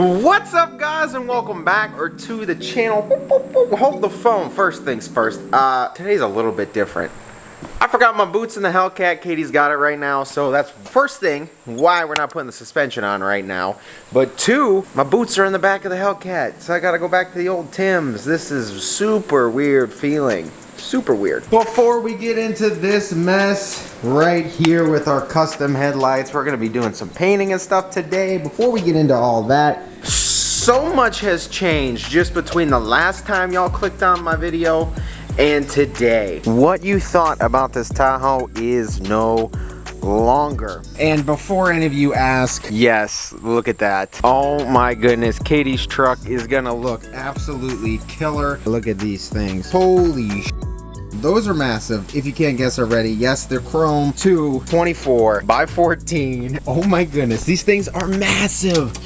What's up, guys, and welcome back to the channel. Hold the phone. First things first, today's a little bit different. I forgot my boots in the Hellcat. Katie's got it right now, so that's first thing why we're not putting the suspension on right now. But two, my boots are in the back of the Hellcat, so I gotta go back to the old Timbs. This is super weird feeling. Super weird. Before we get into this mess right here with our custom headlights, we're gonna be doing some painting and stuff today. Before we get into all that, so much has changed just between the last time y'all clicked on my video and today. What you thought about this Tahoe is no longer. And before any of you ask, yes, look at that. Oh my goodness, Katie's truck is gonna look absolutely killer. Look at these things. Holy sh**. Those are massive, if you can't guess already. Yes, they're chrome 24 by 14. Oh my goodness, these things are massive.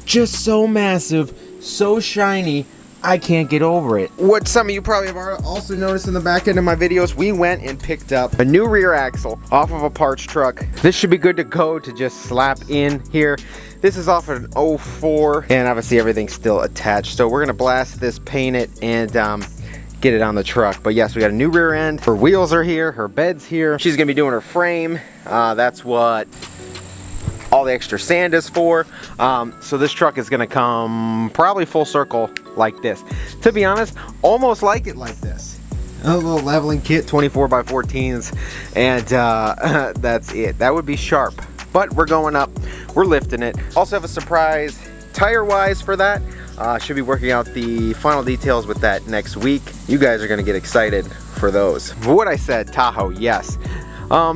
Just so massive, so shiny, I can't get over it. What some of you probably have also noticed in the back end of my videos, we went and picked up a new rear axle off of a parts truck. This should be good to go to just slap in here. This is off of an 04, and obviously everything's still attached. So we're gonna blast this, paint it, and get it on the truck. But yes, we got a new rear end. Her wheels are here, her bed's here. She's gonna be doing her frame. That's what all the extra sand is for. So this truck is gonna come probably full circle like this. To be honest, almost like it like this. A little leveling kit, 24 by 14s, and that's it. That would be sharp, but we're going up, we're lifting it. Also have a surprise tire-wise for that. Should be working out the final details with that next week. You guys are gonna get excited for those. But what I said, Tahoe, yes.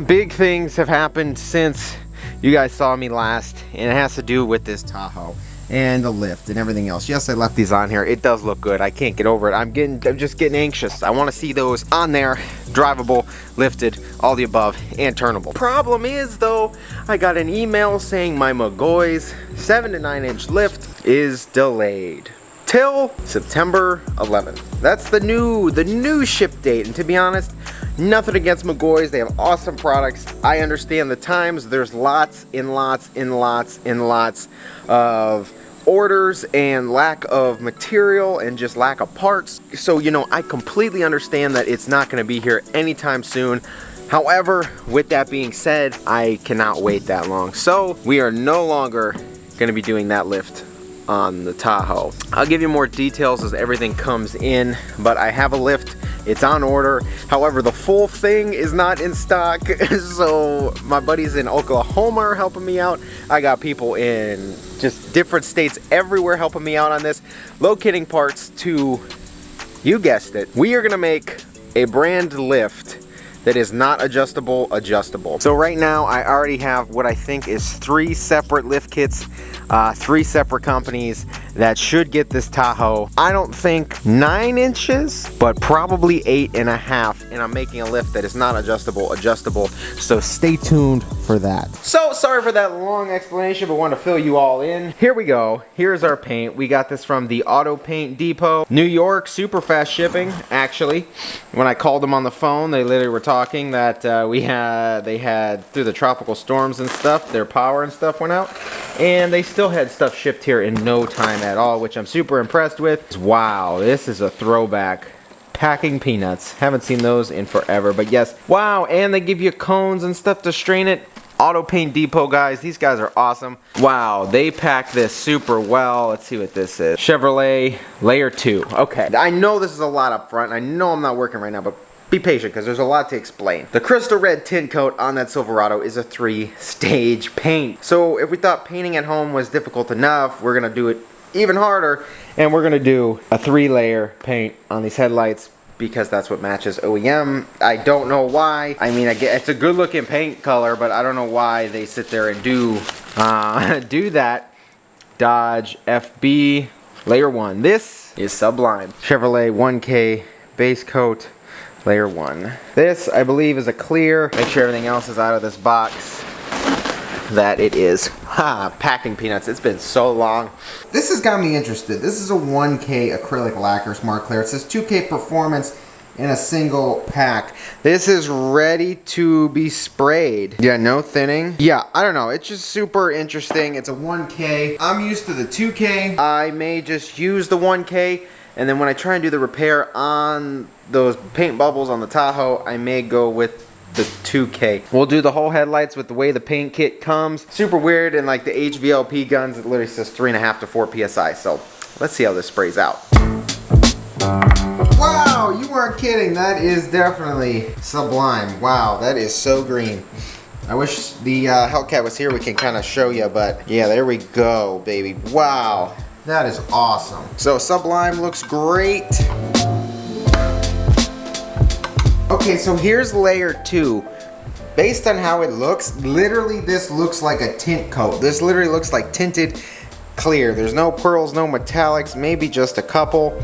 Big things have happened since you guys saw me last, and it has to do with this Tahoe and the lift and everything else. Yes, I left these on here. It does look good. I can't get over it. I'm just getting anxious. I want to see those on there, drivable, lifted, all the above, and turnable. Problem is, though, I got an email saying my Magoy's 7 to 9 inch lift is delayed till September 11th. That's the new ship date. And to be honest, nothing against Magoy's. They have awesome products. I understand the times. There's lots and lots and lots and lots of orders and lack of material and just lack of parts. So, you know, I completely understand that it's not going to be here anytime soon. However, with that being said, I cannot wait that long. So we are no longer going to be doing that lift on the Tahoe. I'll give you more details as everything comes in, but I have a lift. It's on order. However, the full thing is not in stock. So my buddies in Oklahoma are helping me out. I got people in just different states everywhere helping me out on this, locating parts to, you guessed it, we are gonna make a brand lift that is not adjustable. So right now I already have what I think is 3 separate lift kits, 3 separate companies that should get this Tahoe. I don't think 9 inches, but probably 8.5, and I'm making a lift that is not adjustable, so stay tuned for that. So sorry for that long explanation, but want to fill you all in. Here we go. Here's our paint. We got this from the Auto Paint Depot, New York. Super fast shipping, actually. When I called them on the phone, they literally were talking that they had through the tropical storms and stuff, their power and stuff went out, and they still had stuff shipped here in no time at all, which I'm super impressed with. Wow, this is a throwback. Packing peanuts. Haven't seen those in forever, but yes. Wow, and they give you cones and stuff to strain it. Auto Paint Depot guys, these guys are awesome. Wow, they pack this super well. Let's see what this is. Chevrolet Layer 2. Okay, I know this is a lot up front. I know I'm not working right now, but be patient because there's a lot to explain. The crystal red tint coat on that Silverado is a 3-stage paint. So if we thought painting at home was difficult enough, we're gonna do it even harder, and we're gonna do a 3-layer paint on these headlights because that's what matches OEM. I don't know why. I mean, it's a good looking paint color, but I don't know why they sit there and do that. Dodge FB Layer 1. This is sublime. Chevrolet 1K base coat Layer 1. This, I believe, is a clear. Make sure everything else is out of this box. That it is. Packing peanuts. It's been so long. This has got me interested. This is a 1K acrylic lacquer Smart Clear. It says 2K performance. in a single pack. This is ready to be sprayed. Yeah, no thinning. Yeah, I don't know. It's just super interesting. It's a 1K. I'm used to the 2K. I may just use the 1K, and then when I try and do the repair on those paint bubbles on the Tahoe, I may go with the 2K. We'll do the whole headlights with the way the paint kit comes. Super weird, and like the HVLP guns, it literally says 3.5 to 4 PSI. So let's see how this sprays out. Wow, you weren't kidding. That is definitely sublime. Wow, that is so green. I wish the Hellcat was here. We can kind of show you, but yeah, there we go, baby. Wow, that is awesome. So sublime looks great. Okay, so here's layer 2. Based on how it looks, literally this looks like a tint coat. This literally looks like tinted clear. There's no pearls, no metallics, maybe just a couple.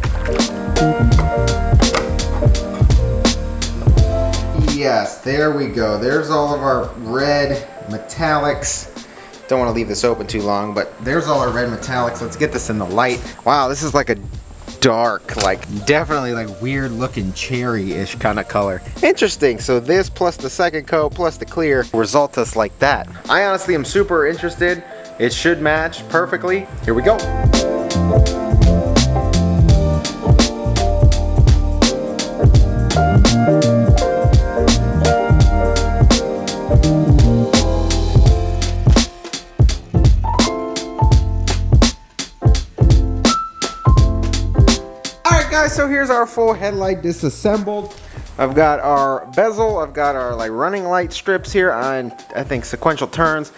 Yes, there we go. There's all of our red metallics. Don't want to leave this open too long, but there's all our red metallics. Let's get this in the light. Wow, this is like a dark, like definitely like weird looking cherry-ish kind of color. Interesting. So this plus the second coat plus the clear result us like that. I honestly am super interested. It should match perfectly. Here we go. Guys, so here's our full headlight disassembled. I've got our bezel, I've got our like running light strips here on, I think, sequential turns.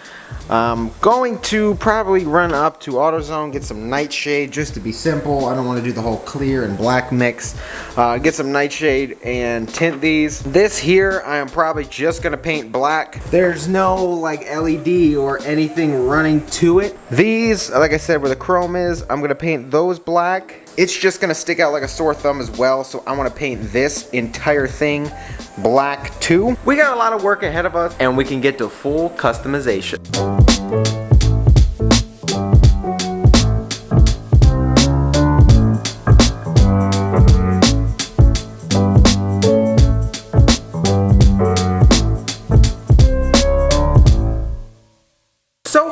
Going to probably run up to AutoZone, get some nightshade just to be simple. I don't want to do the whole clear and black mix. Get some nightshade and tint these. This here, I am probably just gonna paint black. There's no like LED or anything running to it. These, like I said, where the chrome is, I'm gonna paint those black. It's just gonna stick out like a sore thumb as well, so I wanna paint this entire thing black too. We got a lot of work ahead of us, and we can get to full customization.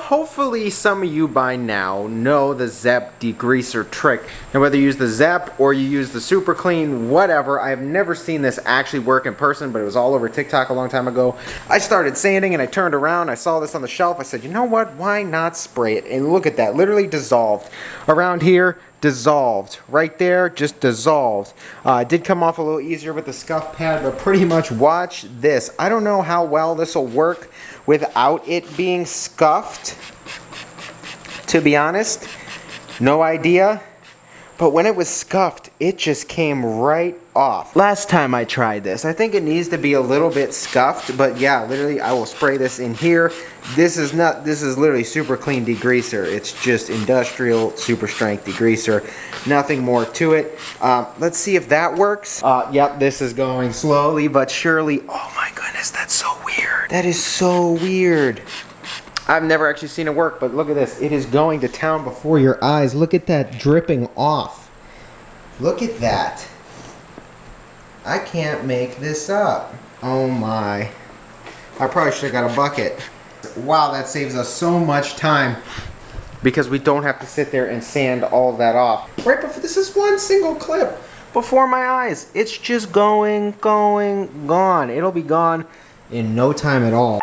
Hopefully some of you by now know the Zap Degreaser Trick. And whether you use the Zap or you use the Super Clean, whatever, I have never seen this actually work in person, but it was all over TikTok a long time ago. I started sanding and I turned around, I saw this on the shelf, I said, you know what, why not spray it? And look at that, literally dissolved. Around here, dissolved. Right there, just dissolved. It did come off a little easier with the scuff pad, but pretty much watch this. I don't know how well this will work without it being scuffed, to be honest. No idea. But when it was scuffed, it just came right off. Last time I tried this, I think it needs to be a little bit scuffed, but yeah, literally I will spray this in here. This is literally super clean degreaser. It's just industrial super strength degreaser. Nothing more to it. Let's see if that works. Yep, this is going slowly but surely. Oh my goodness, that's so weird. That is so weird. I've never actually seen it work, but look at this. It is going to town before your eyes. Look at that dripping off. Look at that. I can't make this up. Oh my. I probably should have got a bucket. Wow, that saves us so much time, because we don't have to sit there and sand all that off. Right before, this is one single clip before my eyes. It's just going, gone. It'll be gone in no time at all.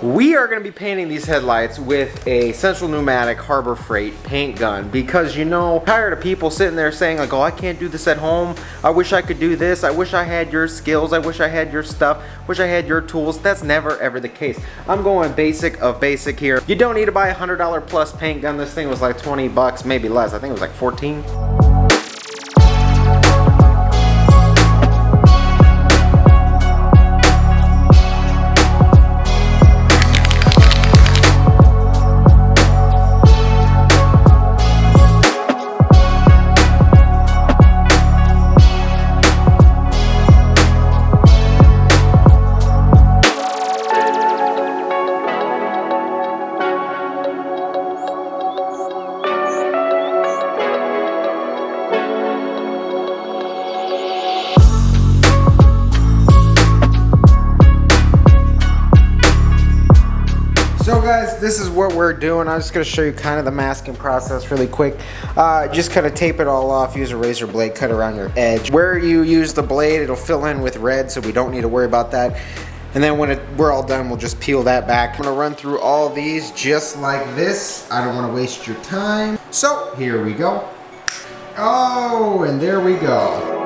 We are going to be painting these headlights with a Central Pneumatic Harbor Freight paint gun, because, you know, tired of people sitting there saying like, oh, I can't do this at home. I wish I could do this. I wish I had your skills. I wish I had your stuff. Wish I had your tools. That's never ever the case. I'm going basic of basic here. You don't need to buy a $100 plus paint gun. This thing was like 20 bucks, maybe less. I think it was like 14. this is what we're doing. I'm just gonna show you kind of the masking process really quick. Just kind of tape it all off, use a razor blade, cut around your edge. Where you use the blade, it'll fill in with red, so we don't need to worry about that. And then when we're all done, we'll just peel that back. I'm gonna run through all these just like this. I don't wanna waste your time. So here we go. Oh, and there we go.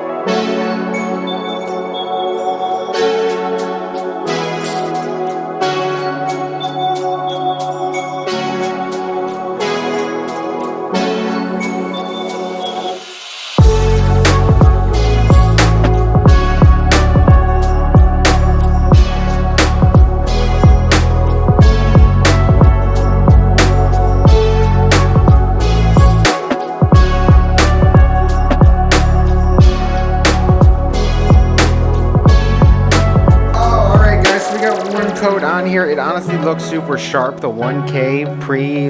On here, it honestly looks super sharp. The 1K pre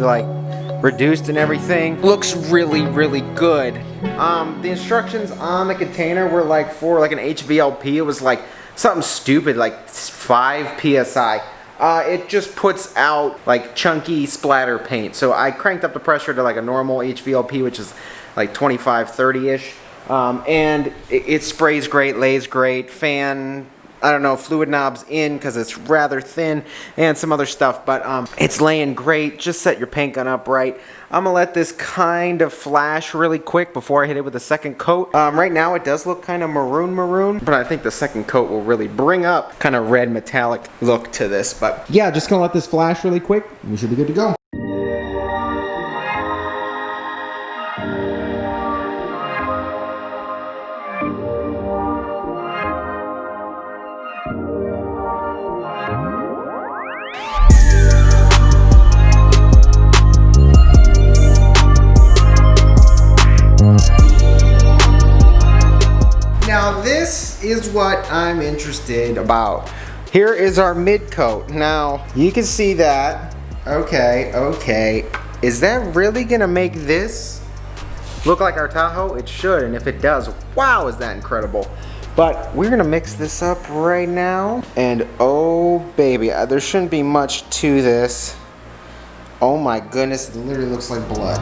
reduced and everything looks really good. The instructions on the container were like for like an HVLP. It was like something stupid like 5 psi. It just puts out like chunky splatter paint. So I cranked up the pressure to like a normal HVLP, which is like 25-30ish, and it sprays great, lays great. Fan, I don't know, fluid knobs in because it's rather thin, and some other stuff, but it's laying great. Just set your paint gun up right. I'm gonna let this kind of flash really quick before I hit it with a second coat. Right now it does look kind of maroon, but I think the second coat will really bring up kind of red metallic look to this. But yeah, just gonna let this flash really quick. We should be good to go. Now this is what I'm interested about. Here is our mid coat. Now you can see that. Okay. Is that really gonna make this look like our Tahoe? It should, and if it does, wow, is that incredible. But we're gonna mix this up right now. And oh baby, there shouldn't be much to this. Oh my goodness, it literally looks like blood.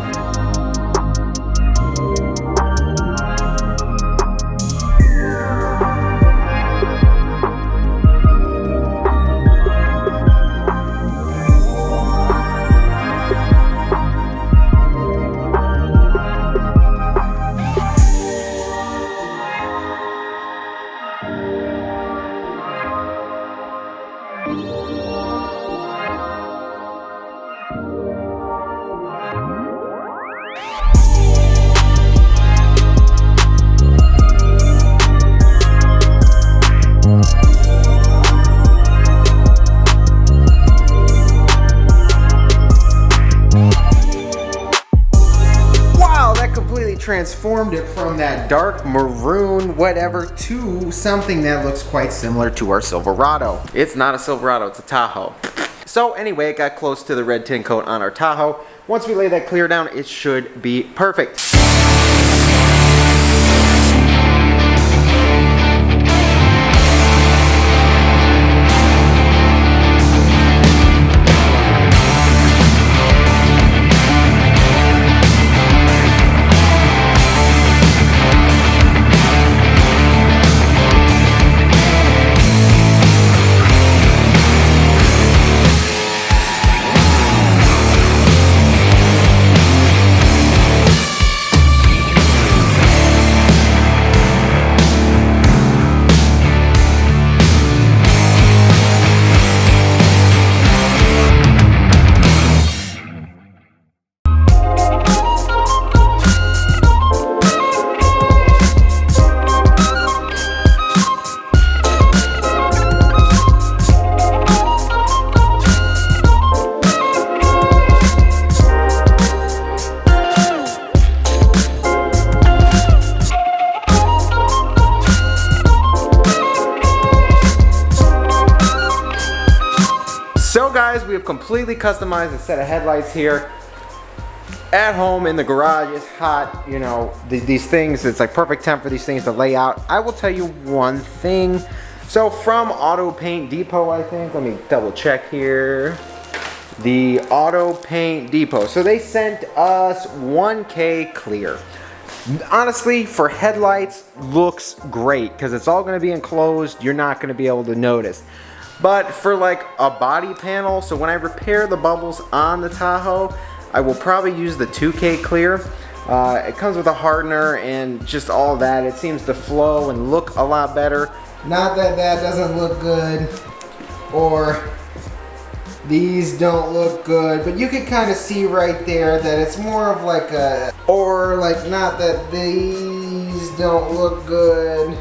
Transformed it from that dark maroon whatever to something that looks quite similar to our Silverado. It's not a Silverado, it's a Tahoe. So anyway, it got close to the red tin coat on our Tahoe. Once we lay that clear down, it should be perfect. So guys, we have completely customized a set of headlights here. At home in the garage, it's hot, you know, these things, it's like perfect temp for these things to lay out. I will tell you one thing. So from Auto Paint Depot, I think, let me double check here. the Auto Paint Depot. So they sent us 1K clear. Honestly, for headlights, looks great because it's all going to be enclosed. You're not going to be able to notice. But for like a body panel, so when I repair the bubbles on the Tahoe, I will probably use the 2K clear. It comes with a hardener and just all that. It seems to flow and look a lot better. Not that that doesn't look good, or these don't look good, but you can kind of see right there that it's more of like a, or like not that these don't look good,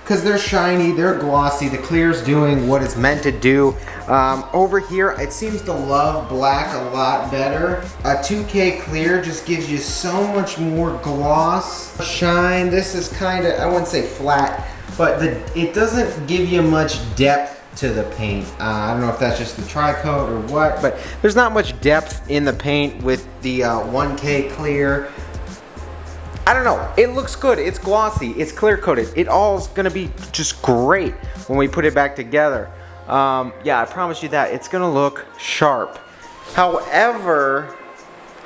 because they're shiny, they're glossy, the clear's doing what it's meant to do. Over here, it seems to love black a lot better. A 2K clear just gives you so much more gloss, shine. This is kind of, I wouldn't say flat, but it doesn't give you much depth to the paint. I don't know if that's just the tri-coat or what, but there's not much depth in the paint with the 1K clear. I don't know, it looks good, it's glossy, it's clear coated. It all's gonna be just great when we put it back together. Yeah, I promise you that, it's gonna look sharp. However,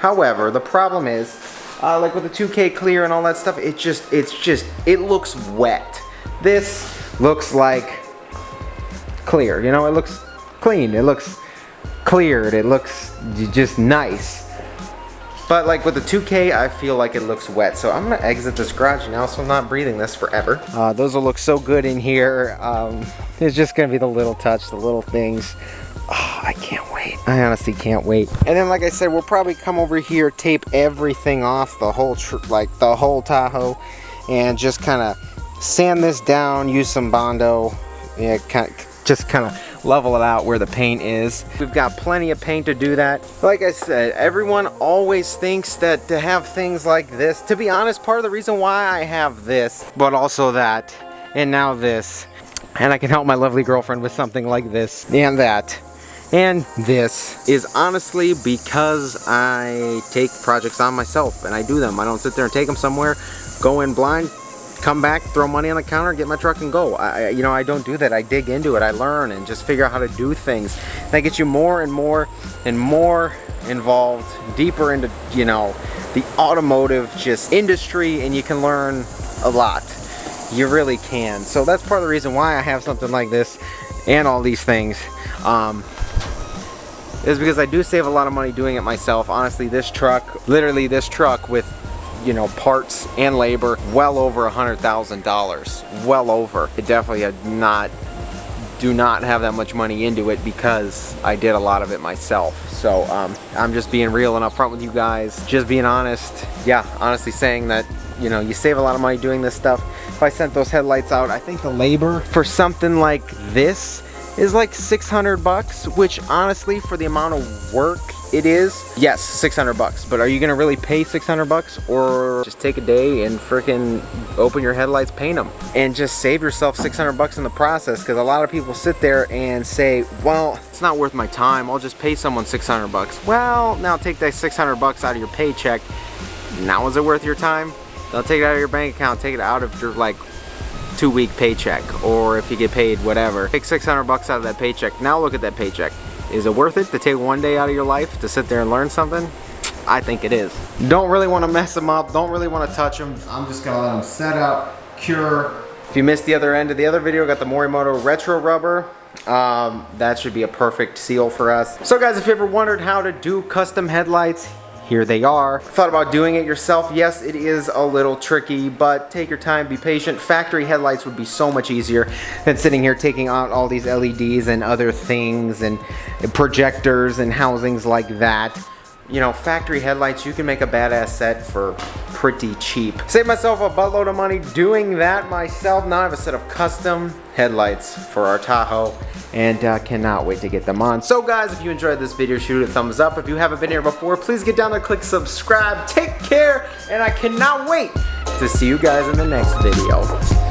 the problem is, like with the 2K clear and all that stuff, it looks wet. This looks like clear, you know, it looks clean, it looks cleared, it looks just nice. But like with the 2K, I feel like it looks wet. So I'm gonna exit this garage now so I'm not breathing this forever. Those will look so good in here. It's just gonna be the little touch, the little things. Oh, I can't wait. I honestly can't wait. And then like I said, we'll probably come over here, tape everything off, the whole Tahoe, and just kind of sand this down, use some Bondo, yeah, just kind of level it out where the paint is. We've got plenty of paint to do that. Like I said, everyone always thinks that to have things like this, to be honest, part of the reason why I have this, but also that, and now this, and I can help my lovely girlfriend with something like this, and that, and this, is honestly because I take projects on myself, and I do them. I don't sit there and take them somewhere, go in blind, come back, throw money on the counter, get my truck and go. You know, I don't do that. I dig into it. I learn and just figure out how to do things. That gets you more and more and more involved, deeper into, you know, the automotive just industry, and you can learn a lot. You really can. So that's part of the reason why I have something like this and all these things. Is because I do save a lot of money doing it myself. Honestly, this truck, literally this truck with, you know, parts and labor, well over $100,000, well over. I definitely do not have that much money into it because I did a lot of it myself. So I'm just being real and upfront with you guys, just being honest. Yeah, honestly saying that, you know, you save a lot of money doing this stuff. If I sent those headlights out, I think the labor for something like this is like 600 bucks, which honestly, for the amount of work it is, yes, 600 bucks. But are you gonna really pay 600 bucks, or just take a day and freaking open your headlights, paint them, and just save yourself 600 bucks in the process? Because a lot of people sit there and say, well, it's not worth my time, I'll just pay someone 600 bucks. Well, now take that 600 bucks out of your paycheck. Now is it worth your time? Don't take it out of your bank account, take it out of your like 2-week paycheck, or if you get paid, whatever. Take 600 bucks out of that paycheck. Now look at that paycheck. Is it worth it to take one day out of your life to sit there and learn something? I think it is. Don't really want to mess them up. Don't really want to touch them. I'm just going to let them set up, cure. If you missed the other end of the other video, got the Morimoto Retro Rubber. That should be a perfect seal for us. So guys, if you ever wondered how to do custom headlights, here they are. Thought about doing it yourself? Yes, it is a little tricky, but take your time, be patient. Factory headlights would be so much easier than sitting here taking out all these LEDs and other things and projectors and housings like that. You know, factory headlights, you can make a badass set for pretty cheap. Saved myself a buttload of money doing that myself. Now I have a set of custom headlights for our Tahoe, and cannot wait to get them on. So guys, if you enjoyed this video, shoot it a thumbs up. If you haven't been here before, please get down there, click subscribe. Take care, and I cannot wait to see you guys in the next video.